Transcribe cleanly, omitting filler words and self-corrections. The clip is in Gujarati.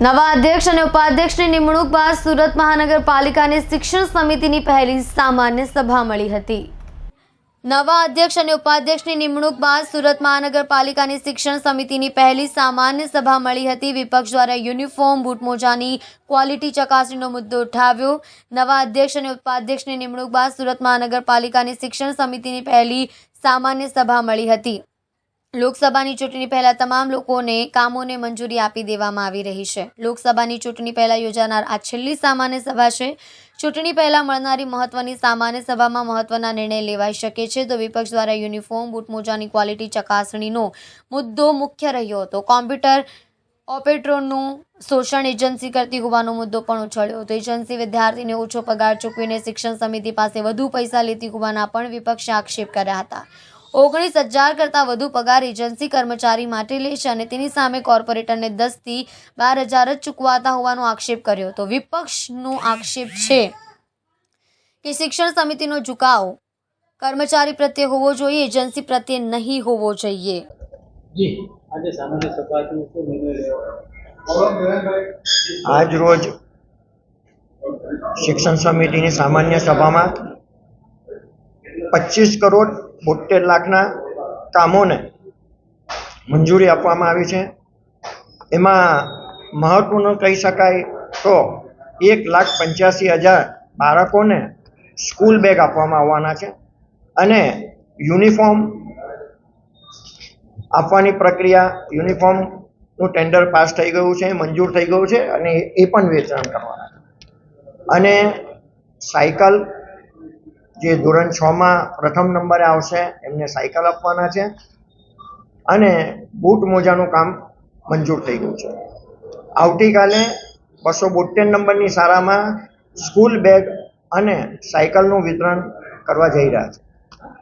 નવા અધ્યક્ષ અને ઉપાધ્યક્ષની નિમણૂક બાદ સુરત મહાનગરપાલિકાની શિક્ષણ સમિતિની પહેલી સામાન્ય સભા મળી હતી। નવા અધ્યક્ષ અને ઉપાધ્યક્ષની નિમણૂક બાદ સુરત મહાનગરપાલિકાની શિક્ષણ સમિતિની પહેલી સામાન્ય સભા મળી હતી। વિપક્ષ દ્વારા યુનિફોર્મ બૂટ મોજાની ક્વોલિટી ચકાસણીનો મુદ્દો ઉઠાવ્યો। નવા અધ્યક્ષ અને ઉપાધ્યક્ષની નિમણૂક બાદ સુરત મહાનગરપાલિકાની શિક્ષણ સમિતિની પહેલી સામાન્ય સભા મળી હતી। લોકસભાની ચૂંટણી પહેલા તમામ લોકોને કામોને મંજૂરી આપી દેવામાં આવી રહી છે। લોકસભાની ચૂંટણી પહેલા યોજાનાર આ છેલ્લી સામાન્ય સભા છે। ચૂંટણી પહેલા મળનારી મહત્વની સામાન્ય સભામાં મહત્વના નિર્ણય લેવાઈ શકે છે। તો વિપક્ષ દ્વારા યુનિફોર્મ બૂટ મોજાની ક્વોલિટી ચકાસણીનો મુદ્દો મુખ્ય રહ્યો હતો। કોમ્પ્યુટર ઓપરેટરોનું શોષણ એજન્સી કરતી હોવાનો મુદ્દો પણ ઉછળ્યો હતો। એજન્સી વિદ્યાર્થીને ઓછો પગાર ચૂકવીને શિક્ષણ સમિતિ પાસે વધુ પૈસા લેતી હોવાના પણ વિપક્ષે આક્ષેપ કર્યા હતા। 19,000 કરતાં વધુ પગાર એજન્સી કર્મચારી માટે લે છે અને તેની સામે કોર્પોરેટરને 10 થી 12,000 જ ચૂકવાતા હોવાનો આક્ષેપ કર્યો હતો। વિપક્ષનો આક્ષેપ છે કે શિક્ષણ સમિતિનો ઝુકાવ કર્મચારી પ્રત્યે હોવો જોઈએ, એજન્સી પ્રત્યે નહીં હોવો જોઈએ। આજ રોજ શિક્ષણ સમિતિની સામાન્ય સભામાં 25 કરોડ 72 લાખના કામોને મંજૂરી આપવામાં આવી છે। એમાં મહત્વનું કહી શકાય તો 1,85,000 બાળકોને સ્કૂલ બેગ આપવામાં આવવાના છે અને યુનિફોર્મ આપવાની પ્રક્રિયા, યુનિફોર્મનું ટેન્ડર પાસ થઈ ગયું છે, મંજૂર થઈ ગયું છે અને એ પણ વિતરણ કરવાના છે। અને સાયકલ જે ધોરણ 6માં પ્રથમ નંબરે આવશે એમને સાયકલ આપવાના છે અને બૂટ મોજાનું કામ મંજૂર થઈ ગયું છે। આવતીકાલે 272 નંબરની શાળામાં સ્કૂલ બેગ અને સાયકલનું વિતરણ કરવા જઈ રહ્યા છે।